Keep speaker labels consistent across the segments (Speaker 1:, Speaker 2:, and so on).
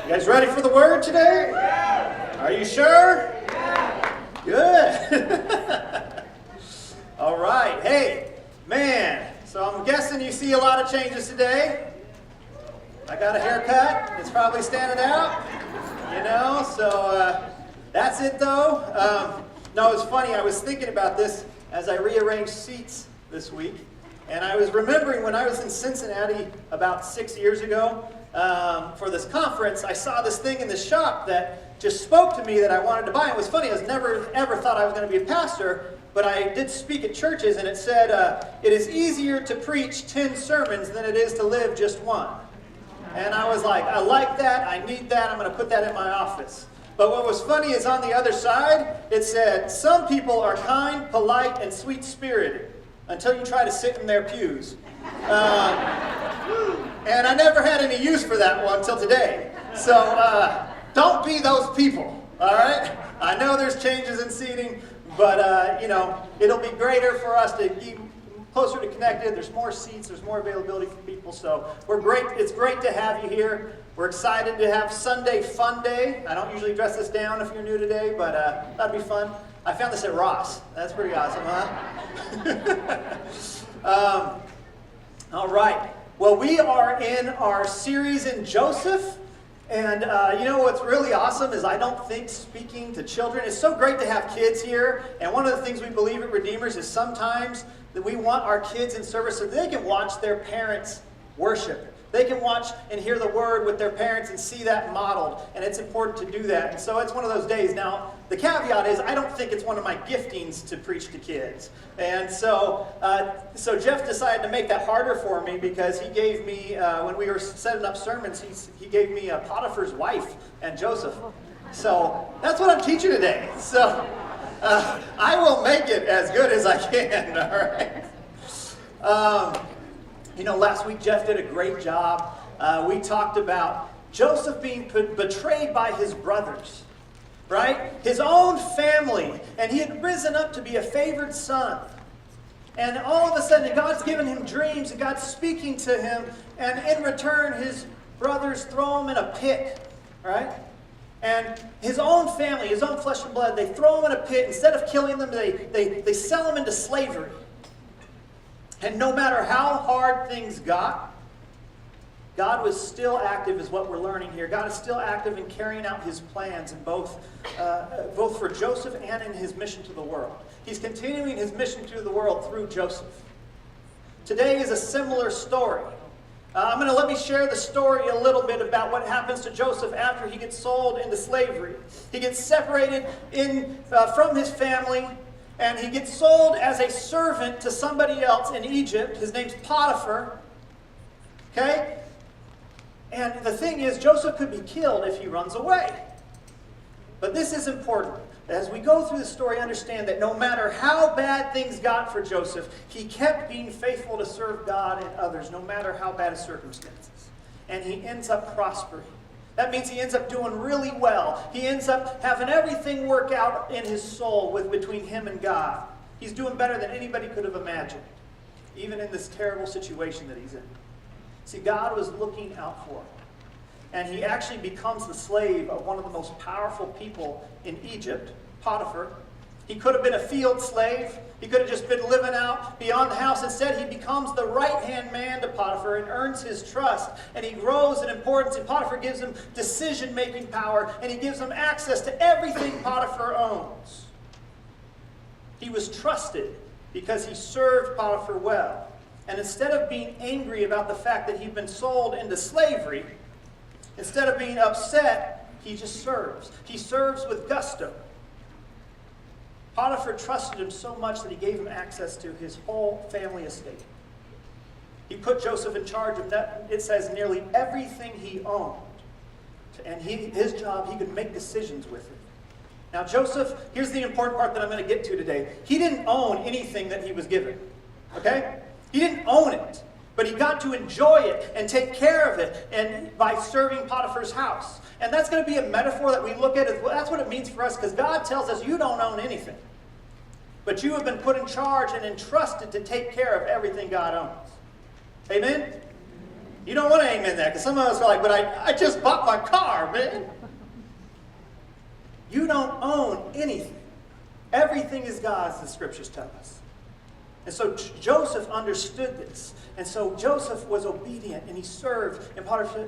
Speaker 1: You guys ready for the word today? Yeah. Are you sure? Yeah. Good. All right. Hey, man. So I'm guessing you see a lot of changes today. I got a haircut. It's probably standing out. You know, so that's it though. No, it's funny. I was thinking about this as I rearranged seats this week. And I was remembering when I was in Cincinnati about 6 years ago for this conference, I saw this thing in the shop that just spoke to me that I wanted to buy. It was funny. I was never ever thought I was going to be a pastor, but I did speak at churches, and it said, it is easier to preach 10 sermons than it is to live just one. And I was like, I like that. I need that. I'm going to put that in my office. But what was funny is on the other side, it said, some people are kind, polite, and sweet-spirited until you try to sit in their pews. And I never had any use for that one until today. So don't be those people, all right? I know there's changes in seating, but you know, it'll be greater for us to be closer to connected. There's more seats, there's more availability for people, so we're great. It's great to have you here. We're excited to have Sunday Fun Day. I don't usually dress this down if you're new today, but that'd be fun. I found this at Ross. That's pretty awesome, huh? All right. Well, we are in our series in Joseph. And you know what's really awesome is I don't think speaking to children, it's so great to have kids here. And one of the things we believe at Redeemers is sometimes that we want our kids in service so they can watch their parents worship. They can watch and hear the word with their parents and see that modeled. And it's important to do that. And so it's one of those days. Now, the caveat is I don't think it's one of my giftings to preach to kids. And so Jeff decided to make that harder for me because he gave me, when we were setting up sermons, he gave me Potiphar's wife and Joseph. So that's what I'm teaching today. So I will make it as good as I can, all right? You know, last week Jeff did a great job. We talked about Joseph being betrayed by his brothers, right? His own family. And he had risen up to be a favored son. And all of a sudden, God's given him dreams, and God's speaking to him. And in return, his brothers throw him in a pit, right? And his own family, his own flesh and blood, they throw him in a pit. Instead of killing them, they sell him into slavery. And no matter how hard things got, God was still active, is what we're learning here. God is still active in carrying out his plans, in both for Joseph and in his mission to the world. He's continuing his mission to the world through Joseph. Today is a similar story. Let me share the story a little bit about what happens to Joseph after he gets sold into slavery. He gets separated from his family, and he gets sold as a servant to somebody else in Egypt. His name's Potiphar. Okay? And the thing is, Joseph could be killed if he runs away. But this is important. As we go through the story, understand that no matter how bad things got for Joseph, he kept being faithful to serve God and others, no matter how bad his circumstances. And he ends up prospering. That means he ends up doing really well. He ends up having everything work out in his soul between him and God. He's doing better than anybody could have imagined, even in this terrible situation that he's in. See, God was looking out for him. And he actually becomes the slave of one of the most powerful people in Egypt, Potiphar. He could have been a field slave. He could have just been living out beyond the house. Instead, he becomes the right-hand man to Potiphar and earns his trust. And he grows in importance. And Potiphar gives him decision-making power. And he gives him access to everything Potiphar owns. He was trusted because he served Potiphar well. And instead of being angry about the fact that he'd been sold into slavery, instead of being upset, he just serves. He serves with gusto. Potiphar trusted him so much that he gave him access to his whole family estate. He put Joseph in charge of, it says, nearly everything he owned. And his job, he could make decisions with it. Now Joseph, here's the important part that I'm going to get to today. He didn't own anything that he was given. Okay? He didn't own it. But he got to enjoy it and take care of it and by serving Potiphar's house. And that's going to be a metaphor that we look at. That's what it means for us, because God tells us you don't own anything. But you have been put in charge and entrusted to take care of everything God owns. Amen? You don't want to amen that, because some of us are like, but I just bought my car, man. You don't own anything. Everything is God's, the scriptures tell us. And so Joseph understood this. And so Joseph was obedient and he served. And Potiphar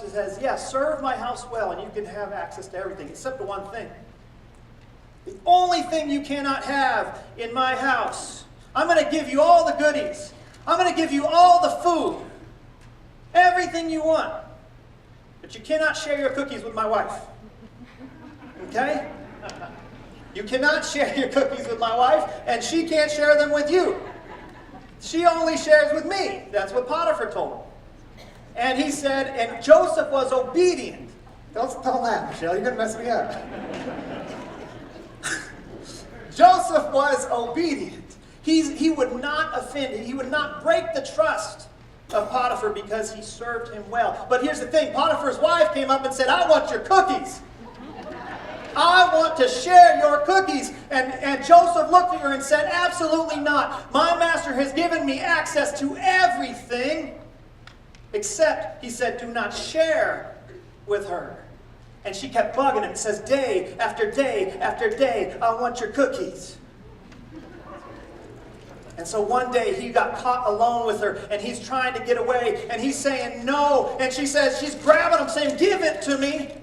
Speaker 1: says, yeah, serve my house well and you can have access to everything except the one thing. The only thing you cannot have in my house, I'm going to give you all the goodies. I'm going to give you all the food. Everything you want. But you cannot share your cookies with my wife. Okay? You cannot share your cookies with my wife, and she can't share them with you. She only shares with me. That's what Potiphar told him. And he said, and Joseph was obedient. Don't laugh, Michelle. You're going to mess me up. Joseph was obedient. He would not offend. He would not break the trust of Potiphar because he served him well. But here's the thing. Potiphar's wife came up and said, I want your cookies. I want to share your cookies. And Joseph looked at her and said, absolutely not. My master has given me access to everything, except, he said, do not share with her. And she kept bugging him and says, day after day after day, I want your cookies. And so one day he got caught alone with her and he's trying to get away and he's saying no. And she says, she's grabbing him saying, give it to me.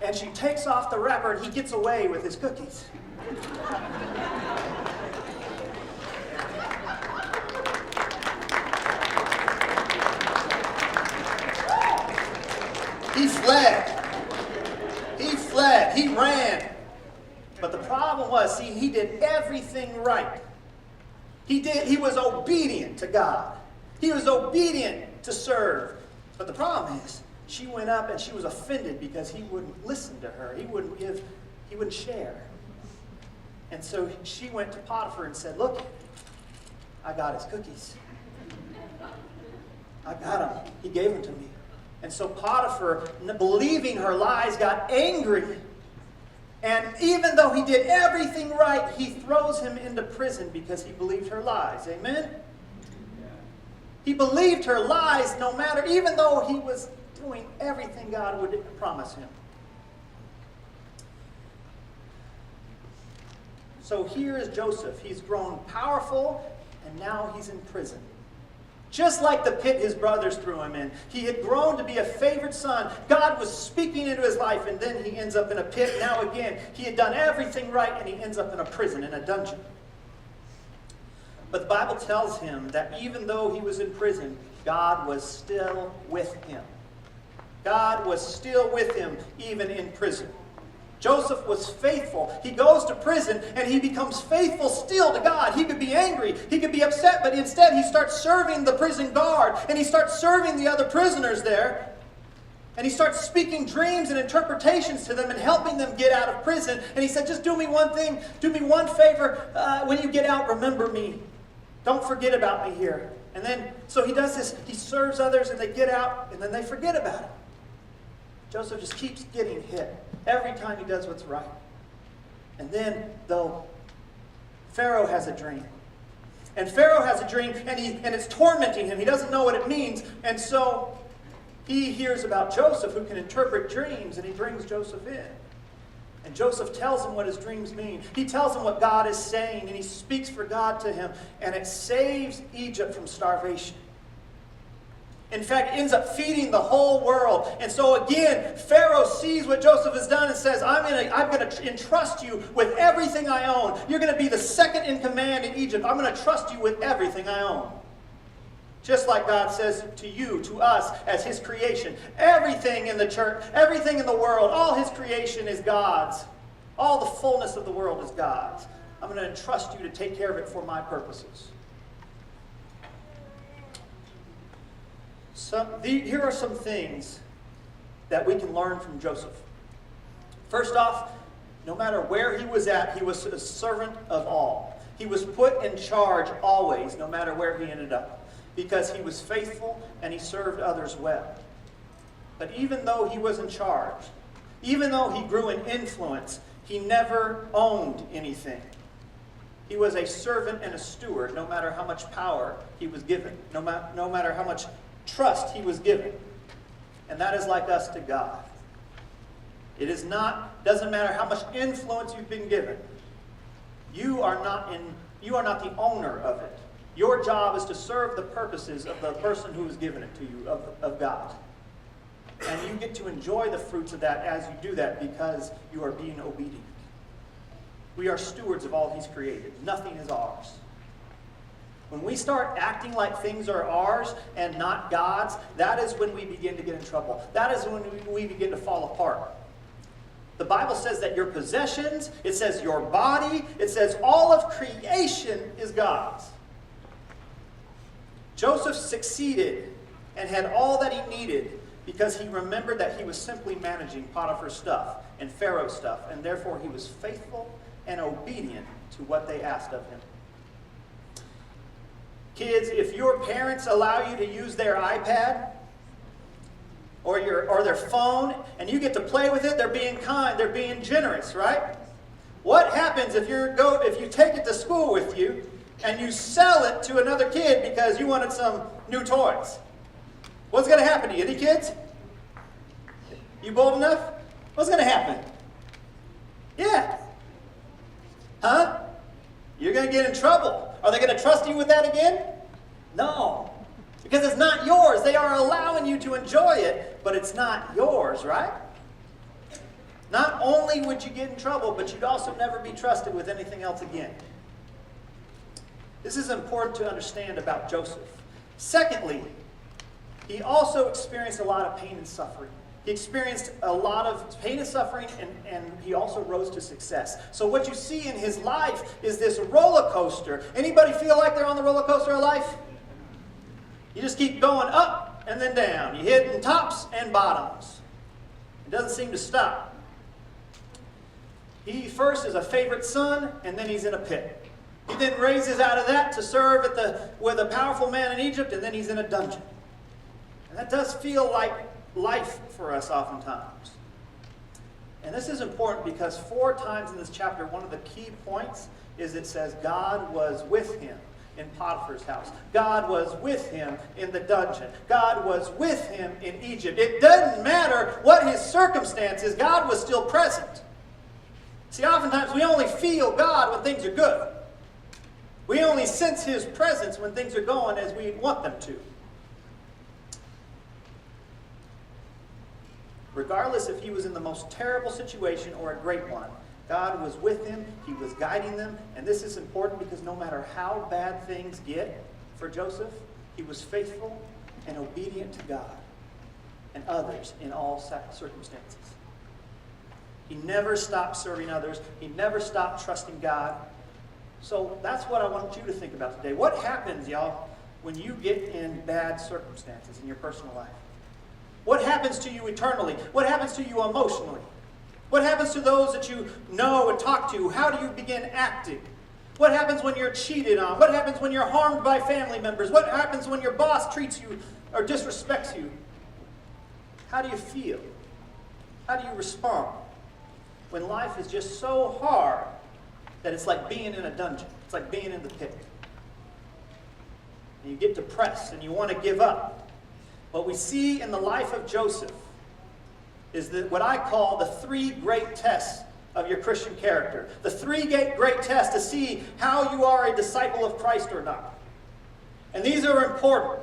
Speaker 1: And she takes off the wrapper and he gets away with his cookies. He fled. He fled. He ran. But the problem was, see, he did everything right. He was obedient to God. He was obedient to serve. But the problem is, she went up and she was offended because he wouldn't listen to her. He wouldn't share. And so she went to Potiphar and said, look, I got his cookies. I got them. He gave them to me. And so Potiphar, believing her lies, got angry. And even though he did everything right, he throws him into prison because he believed her lies. Amen? He believed her lies no matter, even though he was doing everything God would promise him. So here is Joseph. He's grown powerful, and now he's in prison. Just like the pit his brothers threw him in. He had grown to be a favored son. God was speaking into his life, and then he ends up in a pit. Now again, he had done everything right, and he ends up in a prison, in a dungeon. But the Bible tells him that even though he was in prison, God was still with him. God was still with him, even in prison. Joseph was faithful. He goes to prison and he becomes faithful still to God. He could be angry. He could be upset, but instead he starts serving the prison guard and he starts serving the other prisoners there. And he starts speaking dreams and interpretations to them and helping them get out of prison. And he said, just do me one thing. Do me one favor. When you get out, remember me. Don't forget about me here. And then, so he does this. He serves others and they get out and then they forget about him. Joseph just keeps getting hit every time he does what's right. And then, though, Pharaoh has a dream. And Pharaoh has a dream, and it's tormenting him. He doesn't know what it means. And so he hears about Joseph, who can interpret dreams, and he brings Joseph in. And Joseph tells him what his dreams mean. He tells him what God is saying, and he speaks for God to him. And it saves Egypt from starvation. In fact, ends up feeding the whole world. And so again, Pharaoh sees what Joseph has done and says, I'm going to entrust you with everything I own. You're going to be the second in command in Egypt. I'm going to trust you with everything I own. Just like God says to you, to us, as his creation. Everything in the church, everything in the world, all his creation is God's. All the fullness of the world is God's. I'm going to entrust you to take care of it for my purposes. Here are some things that we can learn from Joseph. First off, no matter where he was at, he was a servant of all. He was put in charge always, no matter where he ended up, because he was faithful and he served others well. But even though he was in charge, even though he grew in influence, he never owned anything. He was a servant and a steward, no matter how much power he was given, no matter how much trust he was given. And that is like us to God. Doesn't matter how much influence you've been given. You are not the owner of it. Your job is to serve the purposes of the person who has given it to you, of God. And you get to enjoy the fruits of that as you do that because you are being obedient. We are stewards of all he's created. Nothing is ours. When we start acting like things are ours and not God's, that is when we begin to get in trouble. That is when we begin to fall apart. The Bible says that your possessions, it says your body, it says all of creation is God's. Joseph succeeded and had all that he needed because he remembered that he was simply managing Potiphar's stuff and Pharaoh's stuff, and therefore he was faithful and obedient to what they asked of him. Kids, if your parents allow you to use their iPad or their phone and you get to play with it, they're being kind, they're being generous, right? What happens if you take it to school with you and you sell it to another kid because you wanted some new toys? What's going to happen to you? Any kids? You bold enough? What's going to happen? Yeah. Huh? You're going to get in trouble. Are they going to trust you with that again? No. Because it's not yours. They are allowing you to enjoy it, but it's not yours, right? Not only would you get in trouble, but you'd also never be trusted with anything else again. This is important to understand about Joseph. Secondly, he also experienced a lot of pain and suffering. He experienced a lot of pain and suffering, and he also rose to success. So what you see in his life is this roller coaster. Anybody feel like they're on the roller coaster of life? You just keep going up and then down. You hit tops and bottoms. It doesn't seem to stop. He first is a favorite son, and then he's in a pit. He then raises out of that to serve with a powerful man in Egypt, and then he's in a dungeon. And that does feel like life for us oftentimes. And this is important because 4 times in this chapter, one of the key points is it says God was with him in Potiphar's house. God was with him in the dungeon. God was with him in Egypt. It doesn't matter what his circumstances, God was still present. See, oftentimes we only feel God when things are good. We only sense his presence when things are going as we want them to. Regardless if he was in the most terrible situation or a great one, God was with him, he was guiding them, and this is important because no matter how bad things get for Joseph, he was faithful and obedient to God and others in all circumstances. He never stopped serving others. He never stopped trusting God. So that's what I want you to think about today. What happens, y'all, when you get in bad circumstances in your personal life? What happens to you eternally? What happens to you emotionally? What happens to those that you know and talk to? How do you begin acting? What happens when you're cheated on? What happens when you're harmed by family members? What happens when your boss treats you or disrespects you? How do you feel? How do you respond? When life is just so hard that it's like being in a dungeon. It's like being in the pit. And you get depressed and you want to give up. What we see in the life of Joseph is what I call the 3 great tests of your Christian character. The 3 great tests to see how you are a disciple of Christ or not. And these are important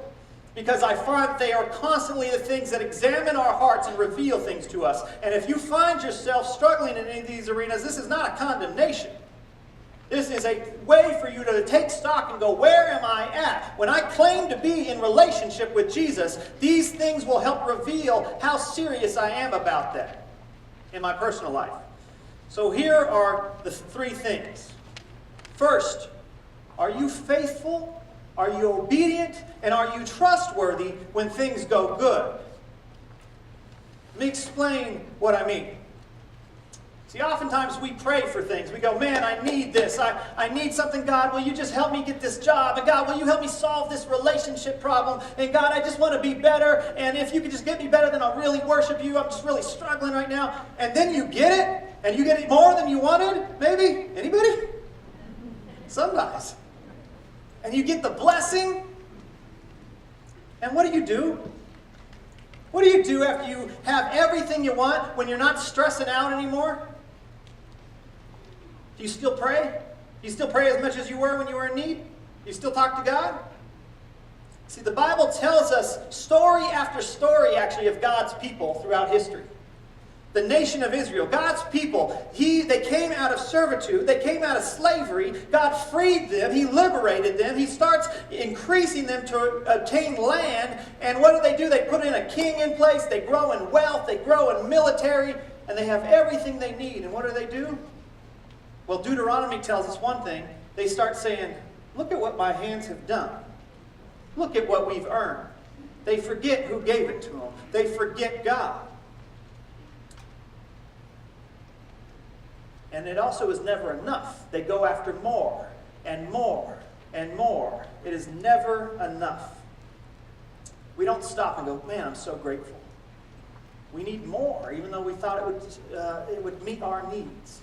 Speaker 1: because I find they are constantly the things that examine our hearts and reveal things to us. And if you find yourself struggling in any of these arenas, this is not a condemnation. This is a way for you to take stock and go, where am I at? When I claim to be in relationship with Jesus, these things will help reveal how serious I am about that in my personal life. So here are the 3 things. First, are you faithful? Are you obedient? And are you trustworthy when things go good? Let me explain what I mean. See, oftentimes we pray for things. We go, man, I need this. I need something. God, will you just help me get this job? And God, will you help me solve this relationship problem? And God, I just want to be better. And if you could just get me better, then I'll really worship you. I'm just really struggling right now. And then you get it, and you get it more than you wanted, maybe? Anybody? Sometimes. And you get the blessing, And what do you do? What do you do after you have everything you want, when you're not stressing out anymore? Do you still pray? Do you still pray as much as you were when you were in need? Do you still talk to God? See, the Bible tells us story after story, actually, of God's people throughout history. The nation of Israel, God's people, they came out of servitude, they came out of slavery, God freed them, He liberated them, He starts increasing them to obtain land, and what do? They put in a king in place, they grow in wealth, they grow in military, and they have everything they need. And what do? Well, Deuteronomy tells us one thing. They start saying, look at what my hands have done. Look at what we've earned. They forget who gave it to them. They forget God. And it also is never enough. They go after more and more and more. It is never enough. We don't stop and go, man, I'm so grateful. We need more, even though we thought it would meet our needs.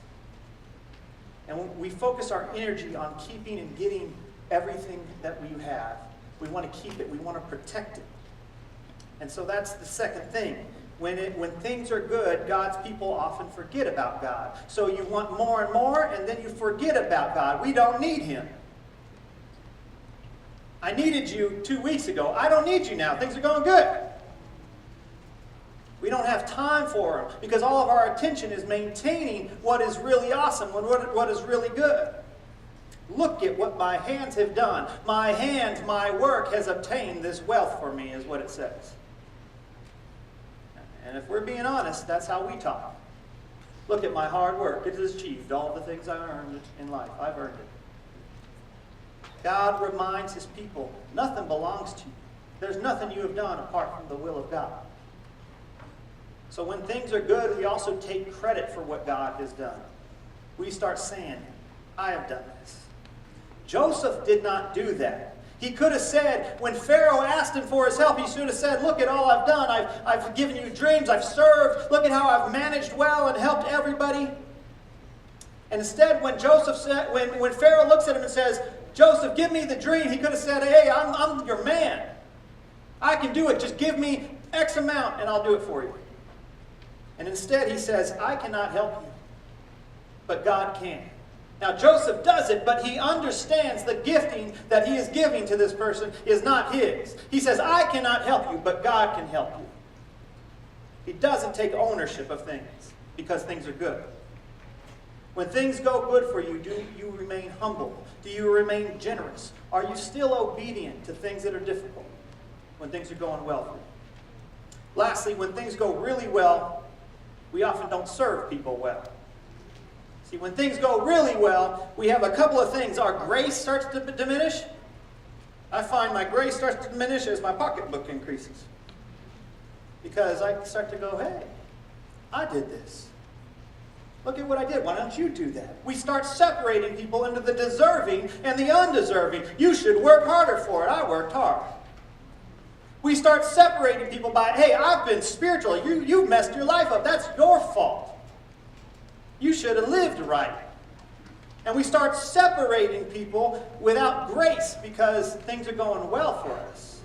Speaker 1: And we focus our energy on keeping and getting everything that we have. We want to keep it. We want to protect it. And so that's the second thing. When things are good, God's people often forget about God. So you want more and more, and then you forget about God. We don't need Him. I needed you 2 weeks ago. I don't need you now. Things are going good. We don't have time for Him because all of our attention is maintaining what is really awesome, what is really good. Look at what my hands have done. My hands, my work has obtained this wealth for me, is what it says. And if we're being honest, that's how we talk. Look at my hard work. It has achieved all the things I earned in life. I've earned it. God reminds His people, nothing belongs to you. There's nothing you have done apart from the will of God. So when things are good, we also take credit for what God has done. We start saying, I have done this. Joseph did not do that. He could have said, when Pharaoh asked him for his help, he should have said, look at all I've done. I've given you dreams. I've served. Look at how I've managed well and helped everybody. And instead, when Pharaoh looks at him and says, Joseph, give me the dream, he could have said, hey, I'm your man. I can do it. Just give me X amount and I'll do it for you. And instead he says, I cannot help you, but God can. Now Joseph does it, but he understands the gifting that he is giving to this person is not his. He says, I cannot help you, but God can help you. He doesn't take ownership of things because things are good. When things go good for you, do you remain humble? Do you remain generous? Are you still obedient to things that are difficult when things are going well for you? Lastly, when things go really well, we often don't serve people well. See, when things go really well, we have a couple of things. Our grace starts to diminish. I find my grace starts to diminish as my pocketbook increases. Because I start to go, hey, I did this. Look at what I did. Why don't you do that? We start separating people into the deserving and the undeserving. You should work harder for it. I worked hard. We start separating people by, hey, I've been spiritual. You've messed your life up. That's your fault. You should have lived right. And we start separating people without grace because things are going well for us.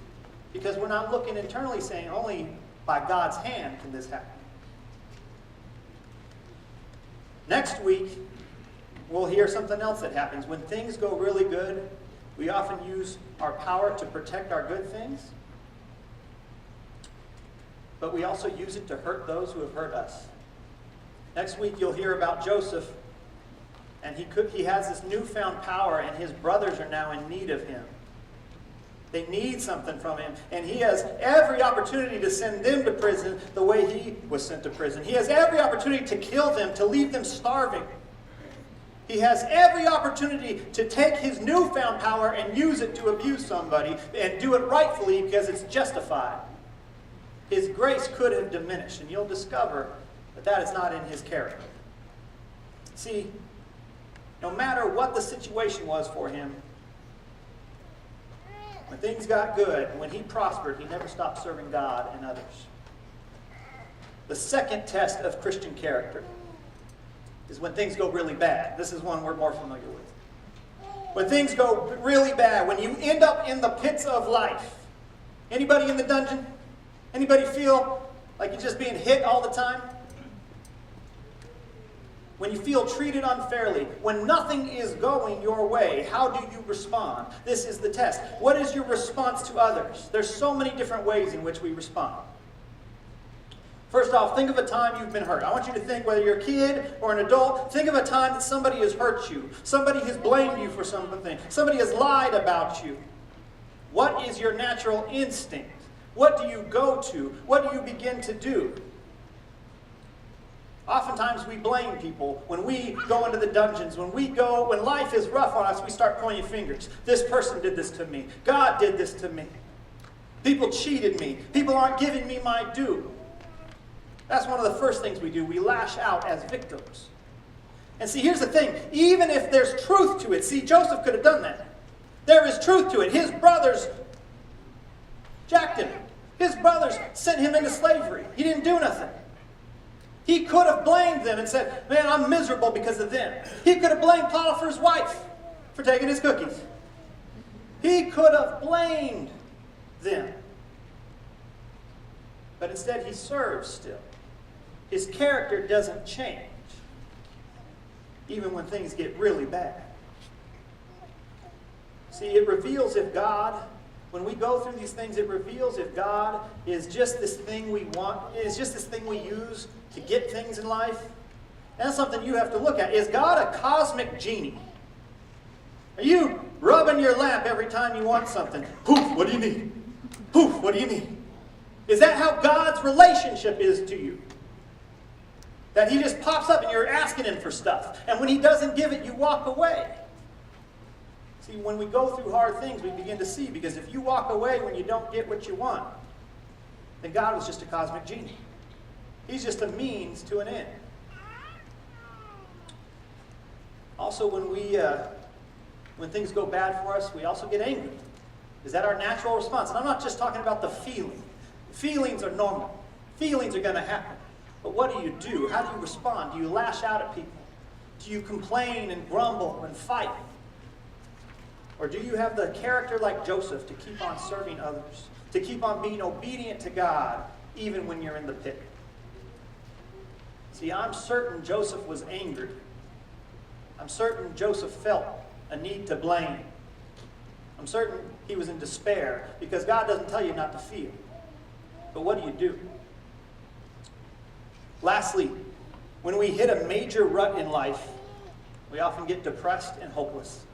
Speaker 1: Because we're not looking internally saying, only by God's hand can this happen. Next week, we'll hear something else that happens. When things go really good, we often use our power to protect our good things. But we also use it to hurt those who have hurt us. Next week you'll hear about Joseph, and he has this newfound power, and his brothers are now in need of him. They need something from him, and he has every opportunity to send them to prison the way he was sent to prison. He has every opportunity to kill them, to leave them starving. He has every opportunity to take his newfound power and use it to abuse somebody and do it rightfully because it's justified. His grace could have diminished, and you'll discover that is not in his character. See, no matter what the situation was for him, when things got good, when he prospered, he never stopped serving God and others. The second test of Christian character is when things go really bad. This is one we're more familiar with. When things go really bad, when you end up in the pits of life, Anybody in the dungeon? Anybody feel like you're just being hit all the time? When you feel treated unfairly, when nothing is going your way, how do you respond? This is the test. What is your response to others? There's so many different ways in which we respond. First off, think of a time you've been hurt. I want you to think, whether you're a kid or an adult, think of a time that somebody has hurt you. Somebody has blamed you for something. Somebody has lied about you. What is your natural instinct? What do you go to? What do you begin to do? Oftentimes we blame people when we go into the dungeons, when life is rough on us, we start pointing fingers. This person did this to me. God did this to me. People cheated me. People aren't giving me my due. That's one of the first things we do. We lash out as victims. And see, here's the thing. Even if there's truth to it, see, Joseph could have done that. There is truth to it. His brothers jacked him. His brothers sent him into slavery. He didn't do nothing. He could have blamed them and said, man, I'm miserable because of them. He could have blamed Potiphar's wife for taking his cookies. He could have blamed them. But instead, he serves still. His character doesn't change, even when things get really bad. See, it reveals if God, when we go through these things, it reveals if God is just this thing we want, is just this thing we use to get things in life. That's something you have to look at. Is God a cosmic genie? Are you rubbing your lap every time you want something? Poof, what do you need? Poof, what do you need? Is that how God's relationship is to you? That he just pops up and you're asking him for stuff. And when he doesn't give it, you walk away. See, when we go through hard things, we begin to see, because if you walk away when you don't get what you want, then God was just a cosmic genie. He's just a means to an end. Also, when things go bad for us, we also get angry. Is that our natural response? And I'm not just talking about the feeling. Feelings are normal. Feelings are going to happen. But what do you do? How do you respond? Do you lash out at people? Do you complain and grumble and fight? Or do you have the character like Joseph to keep on serving others? To keep on being obedient to God even when you're in the pit? See, I'm certain Joseph was angry. I'm certain Joseph felt a need to blame. I'm certain he was in despair, because God doesn't tell you not to feel. But what do you do? Lastly, when we hit a major rut in life, we often get depressed and hopeless.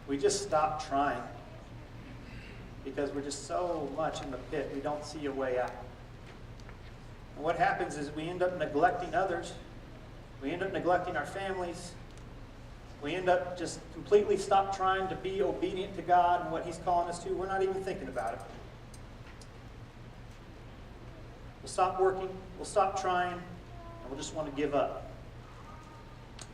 Speaker 1: We just stop trying because we're just so much in the pit, we don't see a way out. And what happens is we end up neglecting others. We end up neglecting our families. We end up just completely stop trying to be obedient to God and what he's calling us to. We're not even thinking about it. We'll stop working. We'll stop trying. And we'll just want to give up.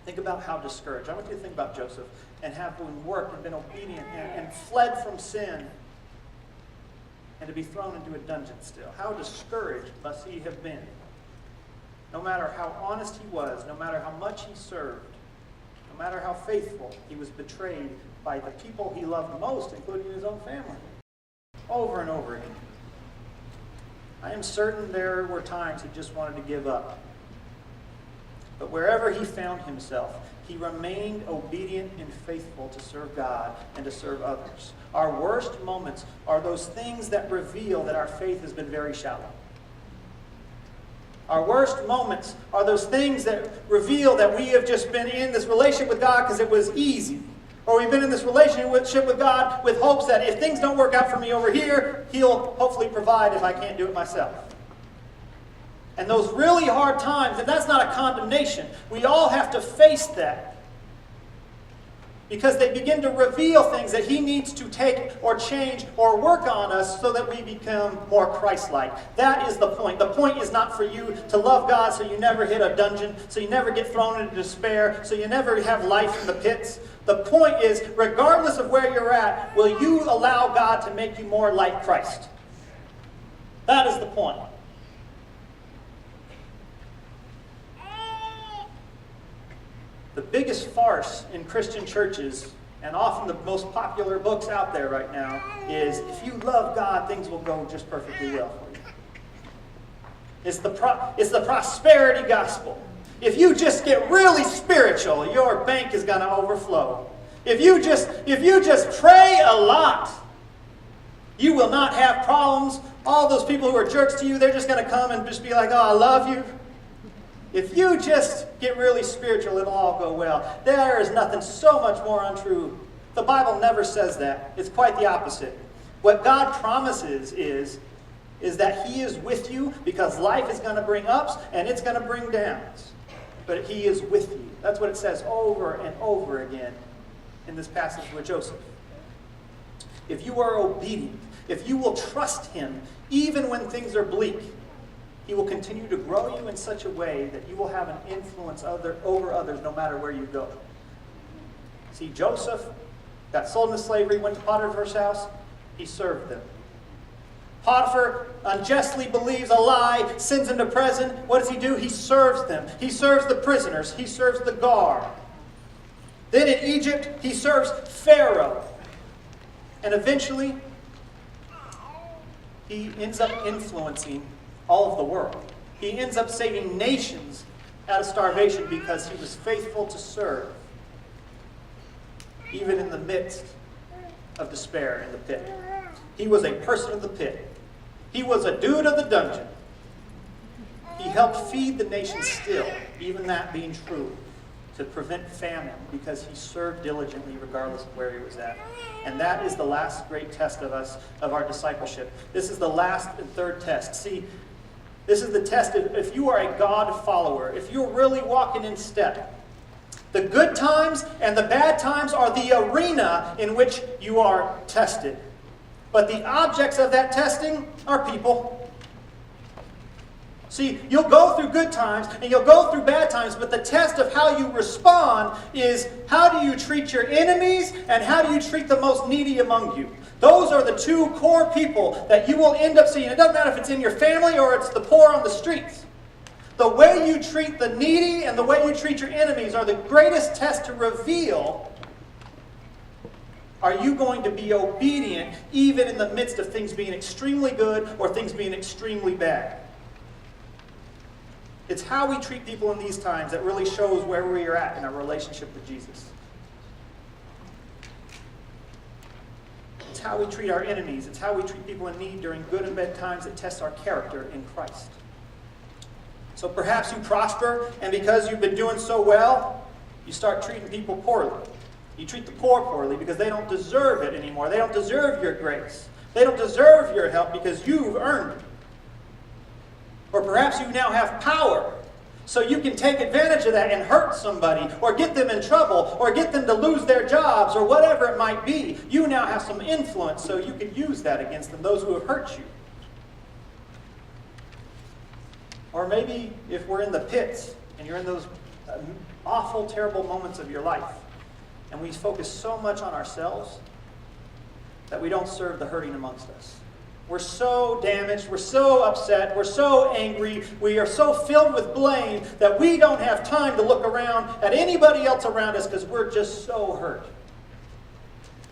Speaker 1: Think about how discouraged. I want you to think about Joseph and have been worked and been obedient and fled from sin, and to be thrown into a dungeon still. How discouraged must he have been? No matter how honest he was, no matter how much he served, no matter how faithful, he was betrayed by the people he loved most, including his own family, over and over again. I am certain there were times he just wanted to give up. But wherever he found himself, he remained obedient and faithful to serve God and to serve others. Our worst moments are those things that reveal that our faith has been very shallow. Our worst moments are those things that reveal that we have just been in this relationship with God because it was easy. Or we've been in this relationship with God with hopes that if things don't work out for me over here, he'll hopefully provide if I can't do it myself. And those really hard times, and that's not a condemnation, we all have to face that. Because they begin to reveal things that he needs to take or change or work on us so that we become more Christ-like. That is the point. The point is not for you to love God so you never hit a dungeon, so you never get thrown into despair, so you never have life in the pits. The point is, regardless of where you're at, will you allow God to make you more like Christ? That is the point. The biggest farce in Christian churches And often the most popular books out there right now is, if you love God, things will go just perfectly well for you. It's the prosperity gospel. If you just get really spiritual, your bank is going to overflow. If you just pray a lot, you will not have problems. All those people who are jerks to you, they're just going to come and just be like, oh, I love you. If you just get really spiritual, it'll all go well. There is nothing so much more untrue. The Bible never says that. It's quite the opposite. What God promises is that He is with you, because life is going to bring ups and it's going to bring downs. But He is with you. That's what it says over and over again in this passage with Joseph. If you are obedient, if you will trust Him, even when things are bleak, He will continue to grow you in such a way that you will have an influence over others no matter where you go. See, Joseph got sold into slavery, went to Potiphar's house, he served them. Potiphar unjustly believes a lie, sends him to prison. What does he do? He serves them. He serves the prisoners. He serves the guard. Then in Egypt, he serves Pharaoh. And eventually, he ends up influencing all of the world. He ends up saving nations out of starvation because he was faithful to serve, even in the midst of despair in the pit. He was a person of the pit. He was a dude of the dungeon. He helped feed the nation still, even that being true, to prevent famine, because he served diligently regardless of where he was at. And that is the last great test of our discipleship. This is the last and third test. See, this is the test of if you are a God follower, if you're really walking in step. The good times and the bad times are the arena in which you are tested. But the objects of that testing are people. See, you'll go through good times and you'll go through bad times, but the test of how you respond is, how do you treat your enemies and how do you treat the most needy among you? Those are the two core people that you will end up seeing. It doesn't matter if it's in your family or it's the poor on the streets. The way you treat the needy and the way you treat your enemies are the greatest test to reveal, are you going to be obedient even in the midst of things being extremely good or things being extremely bad? It's how we treat people in these times that really shows where we are at in our relationship with Jesus. It's how we treat our enemies. It's how we treat people in need during good and bad times that tests our character in Christ. So perhaps you prosper, and because you've been doing so well, you start treating people poorly. You treat the poor poorly because they don't deserve it anymore. They don't deserve your grace. They don't deserve your help because you've earned it. Or perhaps you now have power, so you can take advantage of that and hurt somebody, or get them in trouble, or get them to lose their jobs, or whatever it might be. You now have some influence, so you can use that against them, those who have hurt you. Or maybe if we're in the pits, and you're in those awful, terrible moments of your life, and we focus so much on ourselves that we don't serve the hurting amongst us. We're so damaged, we're so upset, we're so angry, we are so filled with blame that we don't have time to look around at anybody else around us because we're just so hurt.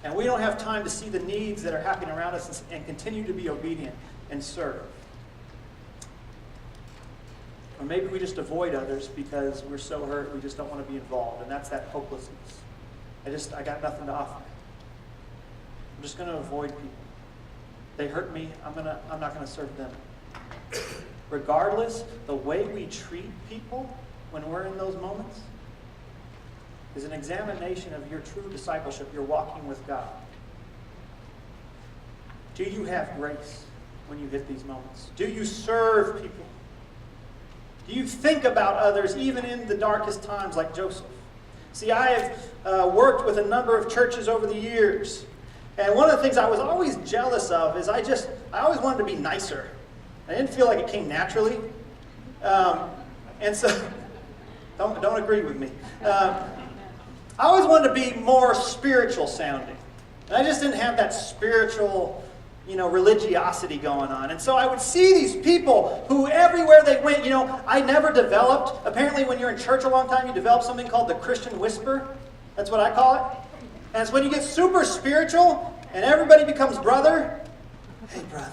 Speaker 1: And we don't have time to see the needs that are happening around us and continue to be obedient and serve. Or maybe we just avoid others because we're so hurt we just don't want to be involved, and that's that hopelessness. I got nothing to offer. I'm just going to avoid people. They hurt me, I'm not going to serve them. Regardless, the way we treat people when we're in those moments is an examination of your true discipleship, your walking with God. Do you have grace when you hit these moments? Do you serve people? Do you think about others even in the darkest times like Joseph? See, I have worked with a number of churches over the years. And one of the things I was always jealous of is I always wanted to be nicer. I didn't feel like it came naturally. And so, don't agree with me. I always wanted to be more spiritual sounding. And I just didn't have that spiritual, religiosity going on. And so I would see these people who everywhere they went, I never developed. Apparently when you're in church a long time, you develop something called the Christian whisper. That's what I call it. And it's when you get super spiritual and everybody becomes brother. Hey, brother.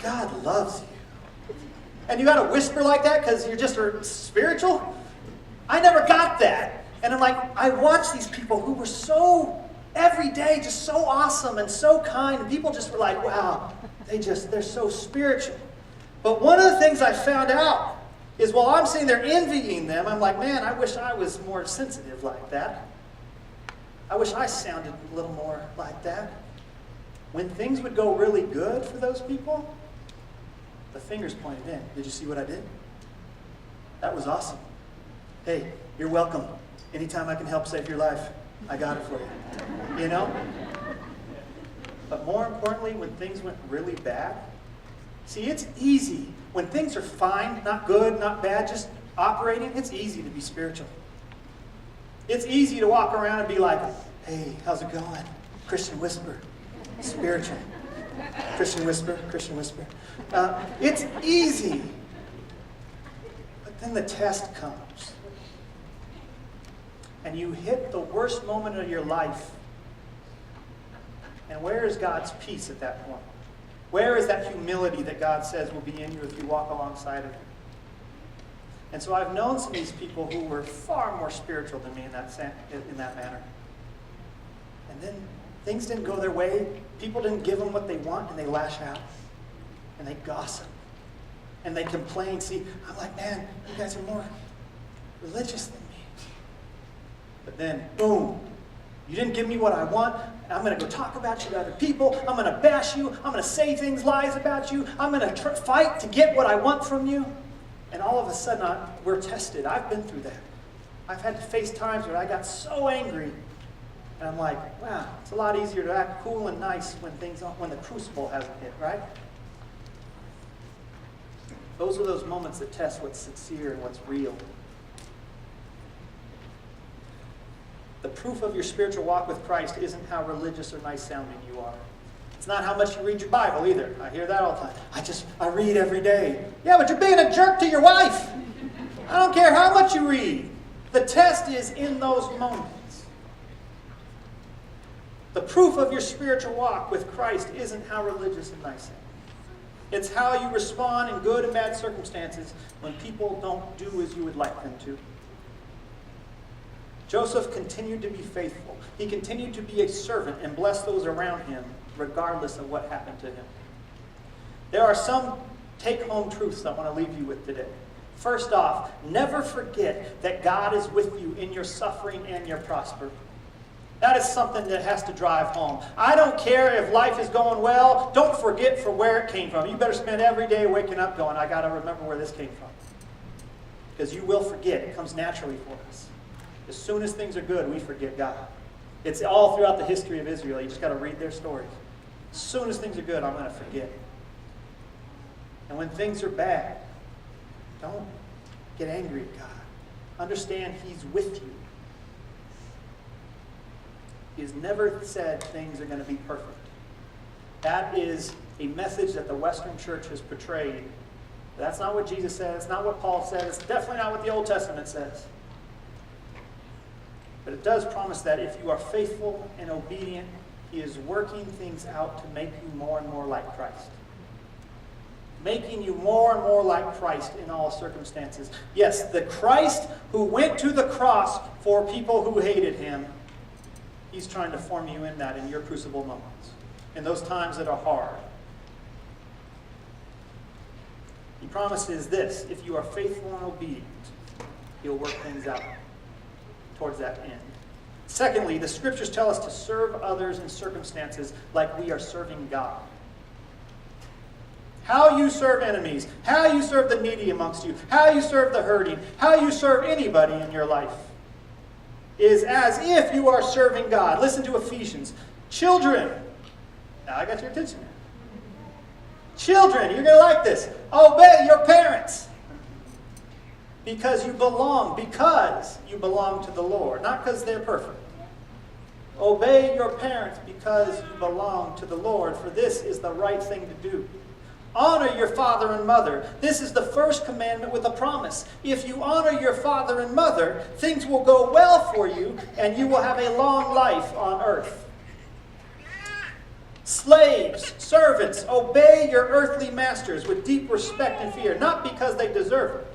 Speaker 1: God loves you. And you got to whisper like that because you're just spiritual? I never got that. And I'm like, I watch these people who were so, every day, just so awesome and so kind. And people just were like, wow, they're so spiritual. But one of the things I found out is while I'm sitting there envying them, I'm like, man, I wish I was more sensitive like that. I wish I sounded a little more like that. When things would go really good for those people, the fingers pointed in. Did you see what I did? That was awesome. Hey, you're welcome. Anytime I can help save your life, I got it for you. You know? But more importantly, when things went really bad, see, it's easy. When things are fine, not good, not bad, just operating, it's easy to be spiritual. It's easy to walk around and be like, hey, how's it going? Christian whisper. Spiritual. Christian whisper, Christian whisper. It's easy. But then the test comes. And you hit the worst moment of your life. And where is God's peace at that point? Where is that humility that God says will be in you if you walk alongside of Him? And so I've known some of these people who were far more spiritual than me in that manner. And then things didn't go their way. People didn't give them what they want, and they lash out. And they gossip. And they complain. See, I'm like, man, you guys are more religious than me. But then, boom, you didn't give me what I want. I'm going to go talk about you to other people. I'm going to bash you. I'm going to say lies about you. I'm going to fight to get what I want from you. And all of a sudden, we're tested. I've been through that. I've had to face times where I got so angry. And I'm like, wow, it's a lot easier to act cool and nice when the crucible hasn't hit, right? Those are those moments that test what's sincere and what's real. The proof of your spiritual walk with Christ isn't how religious or nice sounding you are. It's not how much you read your Bible either. I hear that all the time. I read every day. Yeah, but you're being a jerk to your wife. I don't care how much you read. The test is in those moments. The proof of your spiritual walk with Christ isn't how religious and nice you are. It's how you respond in good and bad circumstances when people don't do as you would like them to. Joseph continued to be faithful. He continued to be a servant and bless those around him, regardless of what happened to him. There are some take-home truths I want to leave you with today. First off, never forget that God is with you in your suffering and your prosper. That is something that has to drive home. I don't care if life is going well. Don't forget from where it came from. You better spend every day waking up going, I got to remember where this came from. Because you will forget. It comes naturally for us. As soon as things are good, we forget God. It's all throughout the history of Israel. You just got to read their stories. As soon as things are good, I'm going to forget. And when things are bad, don't get angry at God. Understand He's with you. He has never said things are going to be perfect. That is a message that the Western church has portrayed. That's not what Jesus said. It's not what Paul said. It's definitely not what the Old Testament says. But it does promise that if you are faithful and obedient, He is working things out to make you more and more like Christ. Making you more and more like Christ in all circumstances. Yes, the Christ who went to the cross for people who hated Him, He's trying to form you in that in your crucible moments. In those times that are hard. He promises this: if you are faithful and obedient, He'll work things out towards that end. Secondly, the scriptures tell us to serve others in circumstances like we are serving God. How you serve enemies, how you serve the needy amongst you, how you serve the hurting, how you serve anybody in your life is as if you are serving God. Listen to Ephesians. Children, now I got your attention. Children, you're going to like this. Obey your parents. Because you belong to the Lord, not because they're perfect. Obey your parents because you belong to the Lord, for this is the right thing to do. Honor your father and mother. This is the first commandment with a promise. If you honor your father and mother, things will go well for you, and you will have a long life on earth. Slaves, servants, obey your earthly masters with deep respect and fear, not because they deserve it,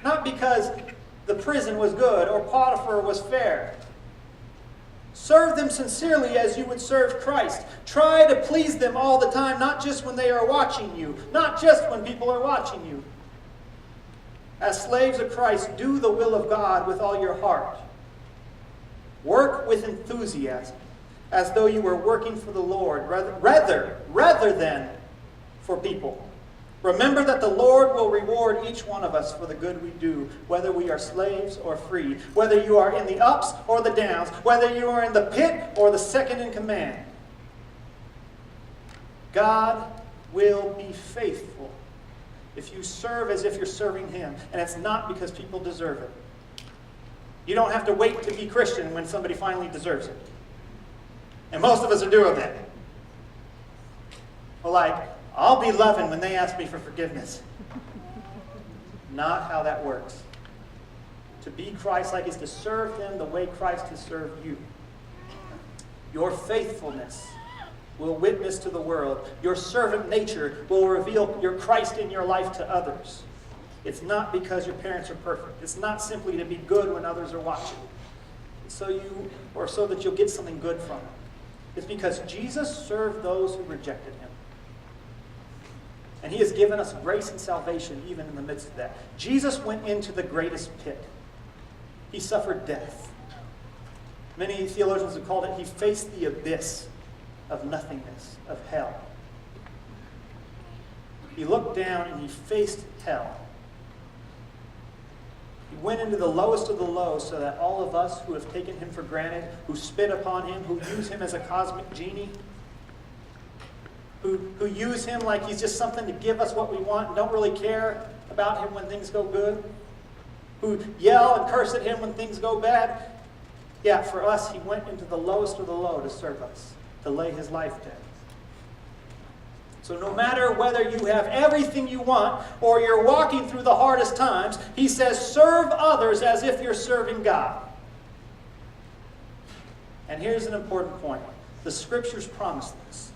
Speaker 1: not because the prison was good or Potiphar was fair. Serve them sincerely as you would serve Christ. Try to please them all the time, not just when they are watching you, not just when people are watching you. As slaves of Christ, do the will of God with all your heart. Work with enthusiasm, as though you were working for the Lord, rather than for people. Remember that the Lord will reward each one of us for the good we do, whether we are slaves or free, whether you are in the ups or the downs, whether you are in the pit or the second in command. God will be faithful if you serve as if you're serving Him, and it's not because people deserve it. You don't have to wait to be Christian when somebody finally deserves it. And most of us are doing that. Well, like, I'll be loving when they ask me for forgiveness. Not how that works. To be Christ-like is to serve them the way Christ has served you. Your faithfulness will witness to the world. Your servant nature will reveal your Christ in your life to others. It's not because your parents are perfect. It's not simply to be good when others are watching. It's so that you'll get something good from it. It's because Jesus served those who rejected Him. And He has given us grace and salvation even in the midst of that. Jesus went into the greatest pit. He suffered death. Many theologians have called it, He faced the abyss of nothingness, of hell. He looked down and He faced hell. He went into the lowest of the low so that all of us who have taken Him for granted, who spit upon Him, who use Him as a cosmic genie, who use Him like He's just something to give us what we want and don't really care about Him when things go good, who yell and curse at Him when things go bad. Yeah, for us, He went into the lowest of the low to serve us, to lay His life down. So no matter whether you have everything you want or you're walking through the hardest times, He says, serve others as if you're serving God. And here's an important point. The Scriptures promise this.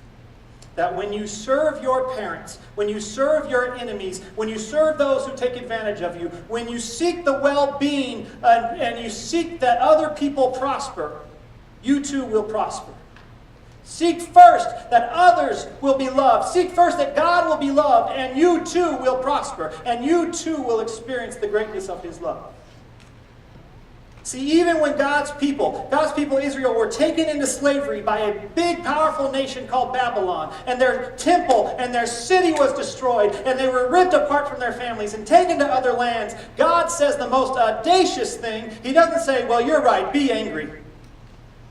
Speaker 1: That when you serve your parents, when you serve your enemies, when you serve those who take advantage of you, when you seek the well-being and you seek that other people prosper, you too will prosper. Seek first that others will be loved. Seek first that God will be loved, and you too will prosper, and you too will experience the greatness of His love. See, even when God's people Israel, were taken into slavery by a big, powerful nation called Babylon, and their temple and their city was destroyed, and they were ripped apart from their families and taken to other lands, God says the most audacious thing. He doesn't say, well, you're right, be angry.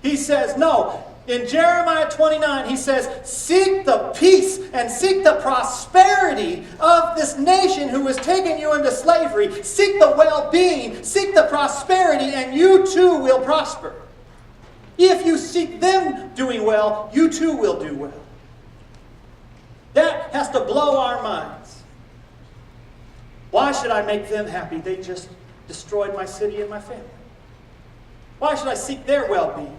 Speaker 1: He says, no. In Jeremiah 29, He says, seek the peace and seek the prosperity of this nation who has taken you into slavery. Seek the well-being, seek the prosperity, and you too will prosper. If you seek them doing well, you too will do well. That has to blow our minds. Why should I make them happy? They just destroyed my city and my family. Why should I seek their well-being?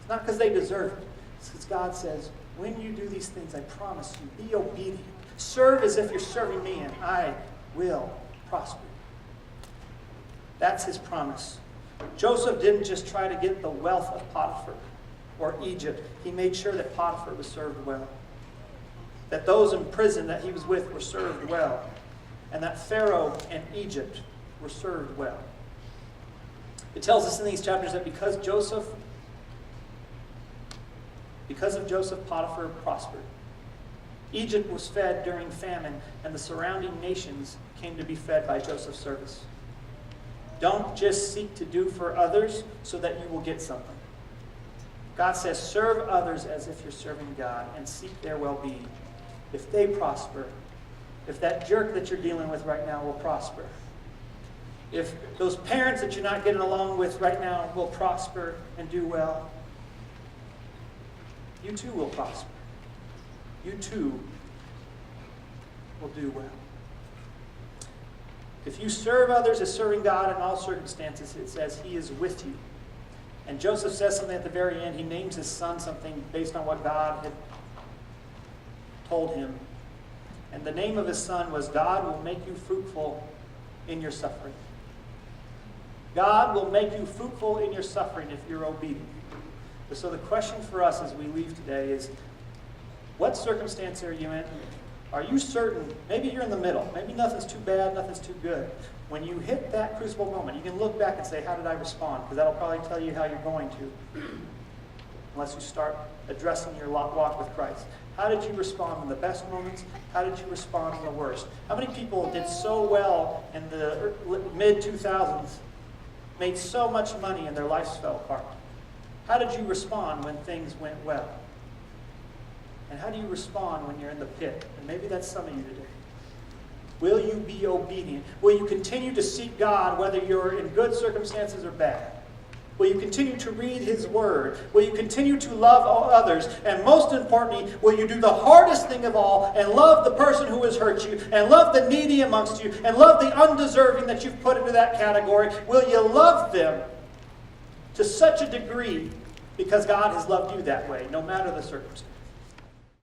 Speaker 1: Not because they deserve it. It's because God says, when you do these things, I promise you, be obedient. Serve as if you're serving me, and I will prosper. That's His promise. Joseph didn't just try to get the wealth of Potiphar or Egypt. He made sure that Potiphar was served well. That those in prison that he was with were served well. And that Pharaoh and Egypt were served well. It tells us in these chapters that because of Joseph, Potiphar prospered. Egypt was fed during famine, and the surrounding nations came to be fed by Joseph's service. Don't just seek to do for others so that you will get something. God says, serve others as if you're serving God and seek their well-being. If they prosper, if that jerk that you're dealing with right now will prosper, if those parents that you're not getting along with right now will prosper and do well, you too will prosper. you too will do well. If you serve others as serving God in all circumstances, it says He is with you. And Joseph says something at the very end. He names his son something based on what God had told him. And the name of his son was, God will make you fruitful in your suffering. God will make you fruitful in your suffering if you're obedient. So the question for us as we leave today is, what circumstance are you in? Are you certain? Maybe you're in the middle. Maybe nothing's too bad, nothing's too good. When you hit that crucible moment, you can look back and say, how did I respond? Because that'll probably tell you how you're going to, unless you start addressing your walk with Christ. How did you respond in the best moments? How did you respond in the worst? How many people did so well in the mid-2000s, made so much money and their lives fell apart? How did you respond when things went well? And how do you respond when you're in the pit? And maybe that's some of you today. Will you be obedient? Will you continue to seek God whether you're in good circumstances or bad? Will you continue to read His Word? Will you continue to love others? And most importantly, will you do the hardest thing of all and love the person who has hurt you, and love the needy amongst you, and love the undeserving that you've put into that category? Will you love them to such a degree because God has loved you that way, no matter the circumstance?